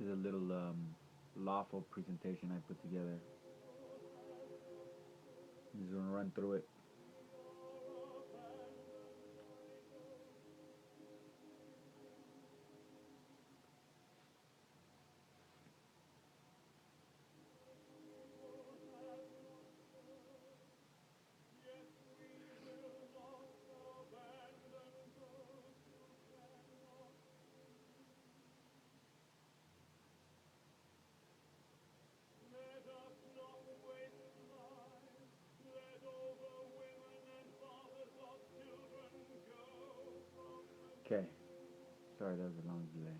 is a little lawful presentation I put together. I'm just gonna run through it. Okay. Sorry, that was a long delay,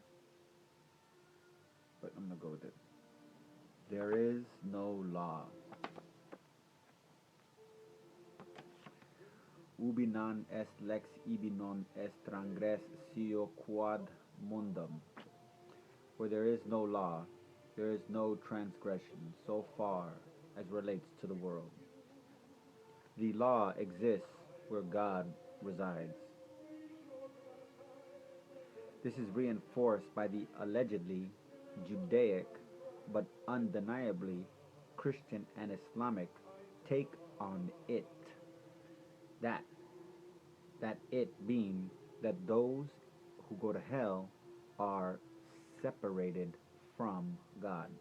but I'm gonna go with it. There is no law. Ubi non est lex ibi non est transgress sio quod mundum. Where there is no law, there is no transgression so far as relates to the world. The law exists where God resides. This is reinforced by the allegedly Judaic but undeniably Christian and Islamic take on it. That it being that those who go to hell are separated from God.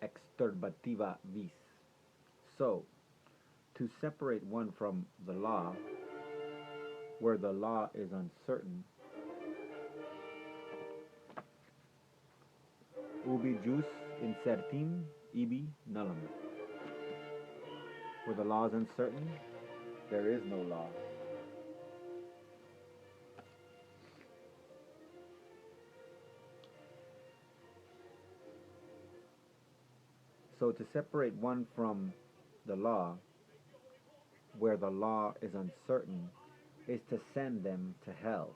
Exturbativa vis. So, to separate one from the law, where the law is uncertain, ubi jus incertim ibi nullum. Where the law is uncertain, there is no law. So to separate one from the law, where the law is uncertain, is to send them to hell.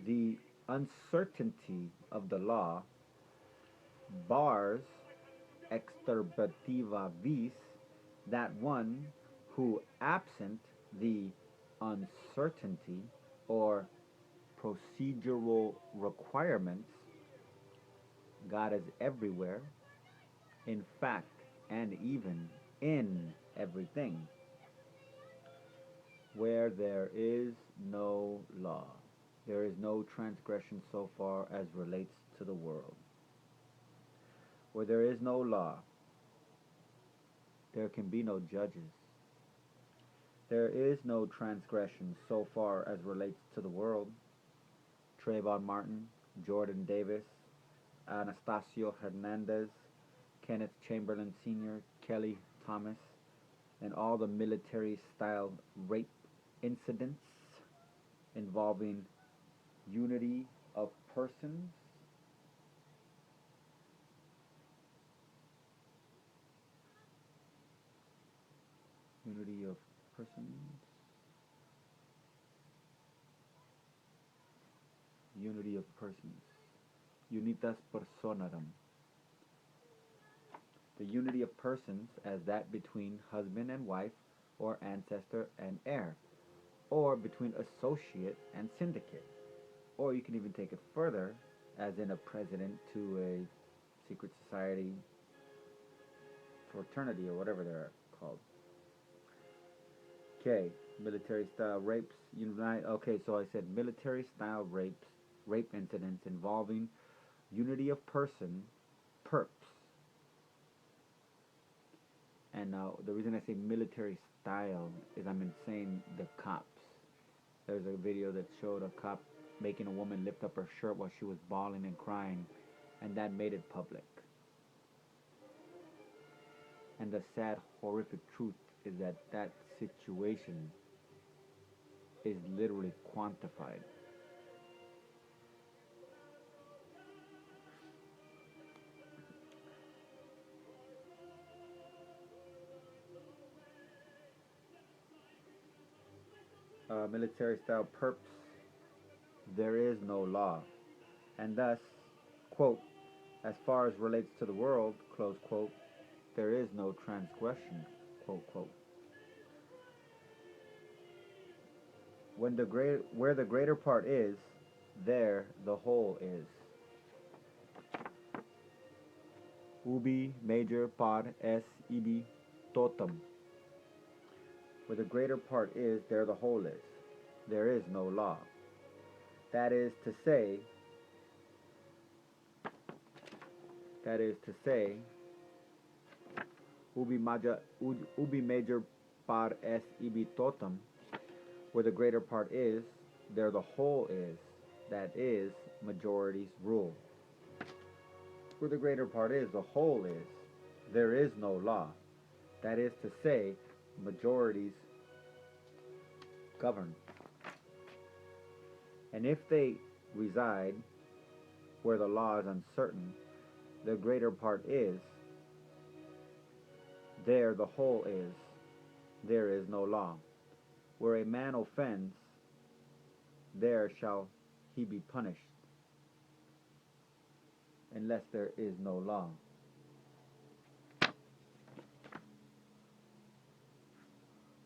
The uncertainty of the law bars exturbativa vis that one who, absent the uncertainty or procedural requirements, God is everywhere, in fact, and even in everything, where there is no law. There is no transgression so far as relates to the world. Where there is no law, there can be no judges. There is no transgression so far as relates to the world. Trayvon Martin, Jordan Davis, Anastasio Hernandez, Kenneth Chamberlain Sr., Kelly Thomas, and all the military-style rape incidents involving unity of persons, unity of persons, unity of persons, unitas personarum. The unity of persons as that between husband and wife, or ancestor and heir, or between associate and syndicate. Or you can even take it further, as in a president to a secret society, fraternity, or whatever they're called. Okay, military style rapes unite. Okay, so I said military style rape incidents involving unity of person, perps. And now the reason I say military style is I'm insane the cops. There's a video that showed a cop making a woman lift up her shirt while she was bawling and crying, and that made it public. And the sad, horrific truth is that that situation is literally quantified. Military style perps, there is no law. And thus, quote, as far as relates to the world, close quote, there is no transgression, quote, quote. Where the greater part is, there the whole is. Ubi major par es ibi totum. Where the greater part is, there the whole is. There is no law. That is to say, that is to say, ubi major par es ibi totum. Where the greater part is, there the whole is. That is majority's rule. Where the greater part is, the whole is. There is no law. That is to say, majorities govern. And if they reside where the law is uncertain, the greater part is, there the whole is, there is no law. Where a man offends, there shall he be punished, unless there is no law.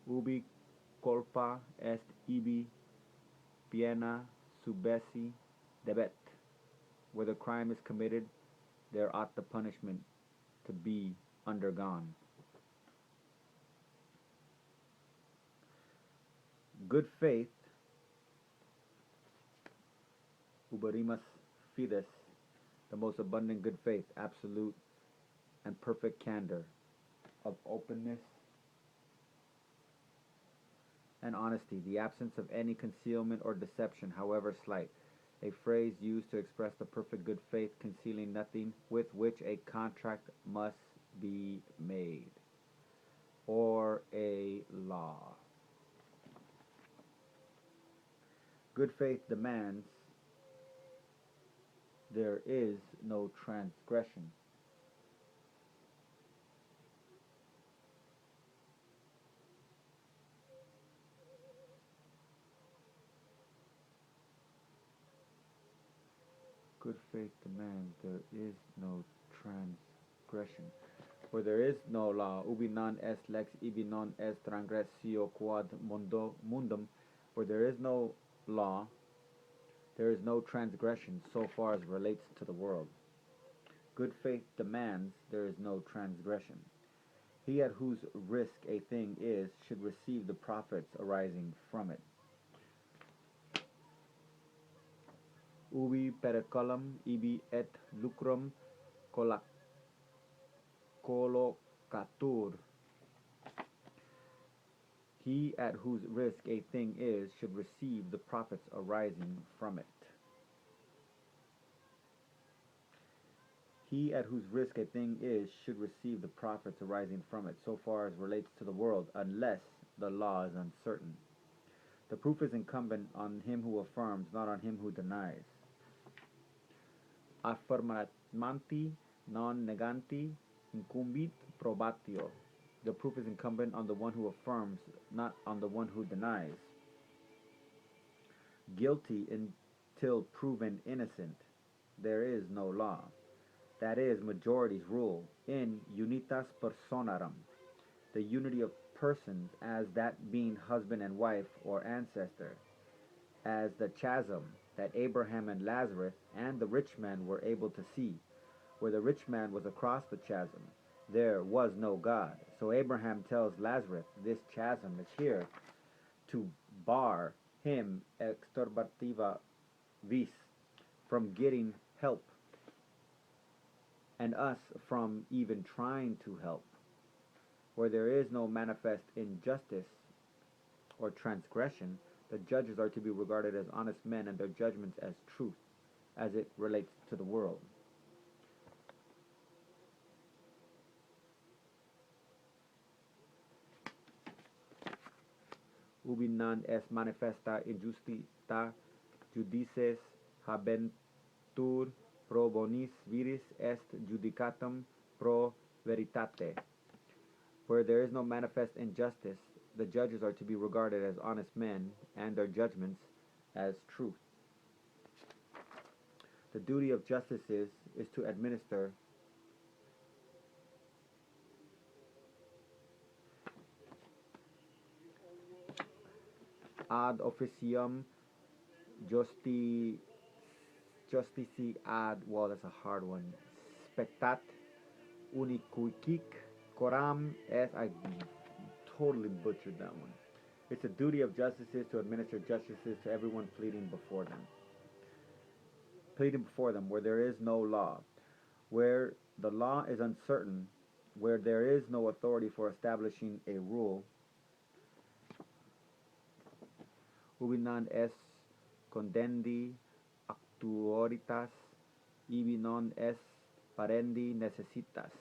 Ubi culpa est ibi piena subesi debet. Where the crime is committed, there ought the punishment to be undergone. Good faith, uberimus fides, the most abundant good faith, absolute and perfect candor, of openness and honesty, the absence of any concealment or deception, however slight, a phrase used to express the perfect good faith, concealing nothing, with which a contract must be made, or a law. Good faith demands there is no transgression. Good faith demands there is no transgression. Where there is no law, ubi non est lex, ibi non est transgressio quod mundum. Where there is no law, there is no transgression so far as relates to the world. Good faith demands there is no transgression. He at whose risk a thing is should receive the profits arising from it. Ubi periculum ibi et lucrum collocatur. He at whose risk a thing is should receive the profits arising from it. He at whose risk a thing is should receive the profits arising from it, so far as relates to the world, unless the law is uncertain. The proof is incumbent on him who affirms, not on him who denies. Affirmanti non neganti incumbit probatio. The proof is incumbent on the one who affirms, not on the one who denies. Guilty until proven innocent, there is no law. That is majority's rule, in unitas personarum, the unity of persons, as that being husband and wife or ancestor, as the chasm that Abraham and Lazarus and the rich man were able to see. Where the rich man was across the chasm, there was no God. So Abraham tells Lazarus, this chasm is here to bar him exturbativa vis from getting help, and us from even trying to help. Where there is no manifest injustice or transgression, the judges are to be regarded as honest men and their judgments as truth, as it relates to the world. Ubi non est manifesta injustita judices habentur pro bonis viris est judicatum pro veritate. Where there is no manifest injustice, the judges are to be regarded as honest men and their judgments as truth. The duty of justices is to administer ad officium justici ad, well, that's a hard one. Spectat unicuique coram es, I totally butchered that one. It's a duty of justices to administer justices to everyone pleading before them, where there is no law, where the law is uncertain, where there is no authority for establishing a rule, ubi non es condendi actuoritas, ibi non es parendi necessitas.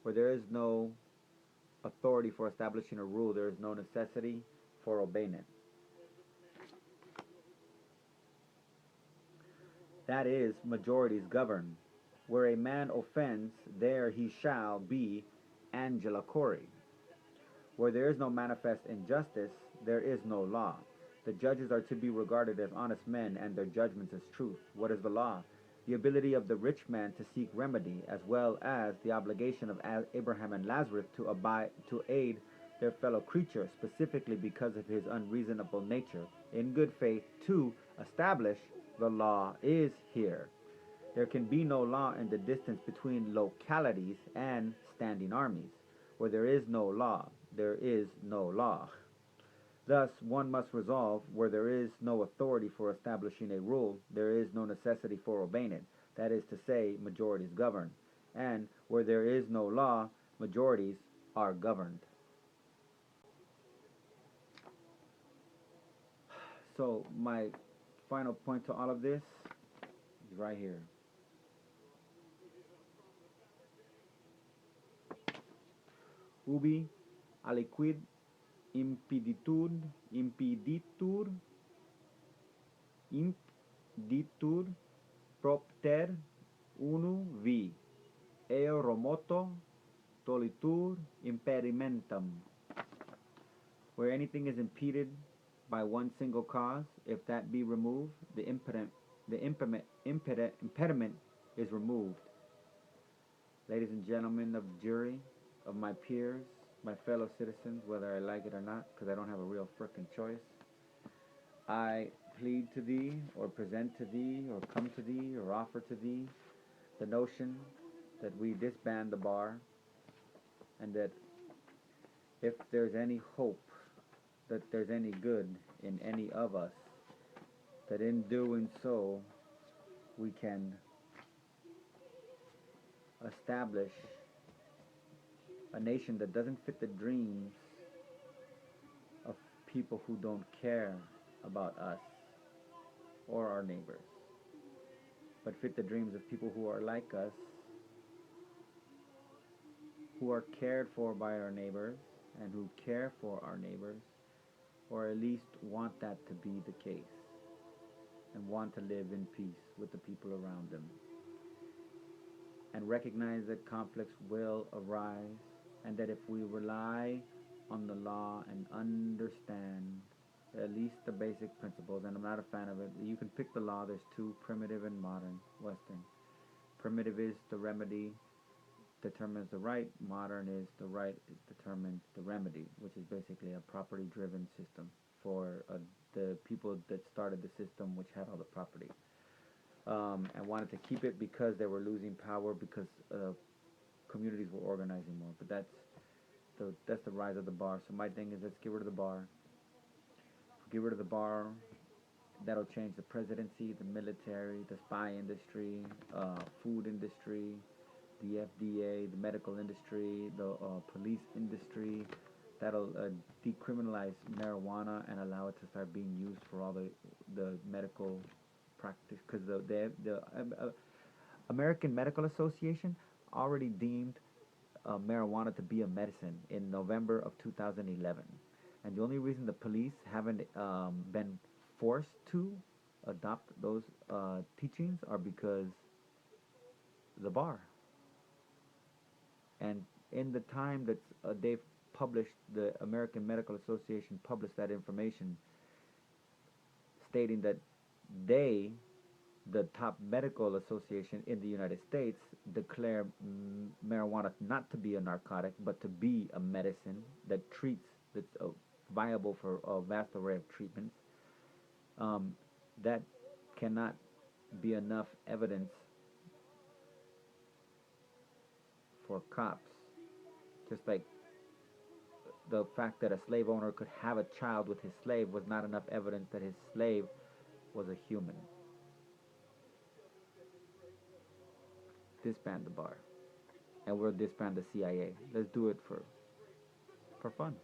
Where there is no authority for establishing a rule, there is no necessity for obeying it. That is, majorities govern. Where a man offends, there he shall be Angela Cory. Where there is no manifest injustice, there is no law. The judges are to be regarded as honest men, and their judgments as truth. What is the law? The ability of the rich man to seek remedy, as well as the obligation of Abraham and Lazarus to aid their fellow creature, specifically because of his unreasonable nature, in good faith to establish the law is here. There can be no law in the distance between localities and standing armies. Where there is no law, there is no law. Thus, one must resolve, where there is no authority for establishing a rule, there is no necessity for obeying it. That is to say, majorities govern. And where there is no law, majorities are governed. So, my final point to all of this is right here. Ubi aliquid impeditur propter unu vi, eo remoto tolitur impedimentum. Where anything is impeded by one single cause, if that be removed, the impediment is removed. Ladies and gentlemen of the jury, of my peers, my fellow citizens, whether I like it or not, because I don't have a real frickin' choice, I plead to thee, or present to thee, or come to thee, or offer to thee the notion that we disband the bar, and that if there's any hope, that there's any good in any of us, that in doing so, we can establish a nation that doesn't fit the dreams of people who don't care about us or our neighbors, but fit the dreams of people who are like us, who are cared for by our neighbors, and who care for our neighbors, or at least want that to be the case, and want to live in peace with the people around them, and recognize that conflicts will arise, and that if we rely on the law and understand at least the basic principles, and I'm not a fan of it, you can pick the law. There's two: primitive and modern, Western. Primitive is the remedy, determines the right. Modern is the right determines the remedy, which is basically a property-driven system for the people that started the system, which had all the property, and wanted to keep it because they were losing power, because communities were organizing more. But that's the rise of the bar. So my thing is, let's get rid of the bar. Get rid of the bar. That'll change the presidency, the military, the spy industry, food industry, the FDA, the medical industry, the police industry. That'll decriminalize marijuana and allow it to start being used for all the medical practice. Because the American Medical Association already deemed marijuana to be a medicine in November of 2011. And the only reason the police haven't been forced to adopt those teachings are because the bar. And in the time that they've published, the American Medical Association published that information, stating that they, the top medical association in the United States, declare marijuana not to be a narcotic, but to be a medicine that treats, that's viable for a vast array of treatments. That cannot be enough evidence for cops. Just like the fact that a slave owner could have a child with his slave was not enough evidence that his slave was a human. Disband the bar. And we'll disband the CIA. Let's do it for fun.